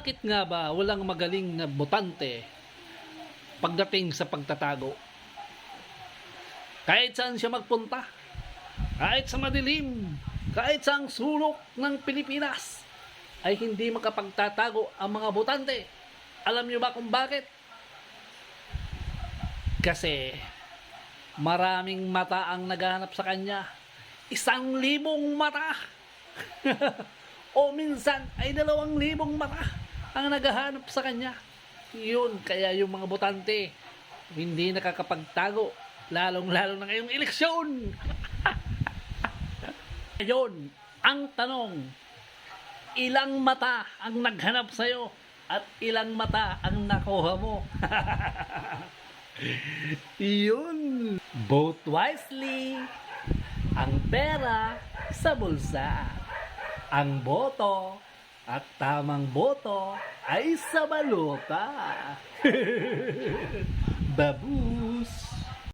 Bakit nga ba walang magaling na botante pagdating sa pagtatago? Kahit saan siya magpunta, kahit sa madilim, kahit sa sulok ng Pilipinas, ay hindi makapagtatago ang mga botante. Alam niyo ba kung bakit? Kasi maraming mata ang naghahanap sa kanya. 1,000 mata. O minsan ay 2,000 mata ang naghahanap sa kanya. Yun, kaya yung mga botante hindi nakakapagtago, lalong-lalo na ngayong eleksyon. Ngayon, ang tanong, ilang mata ang naghanap sa'yo at ilang mata ang nakuha mo? Yun. Vote wisely. Ang pera sa bulsa. Ang boto at tamang boto ay sa balota. Babu.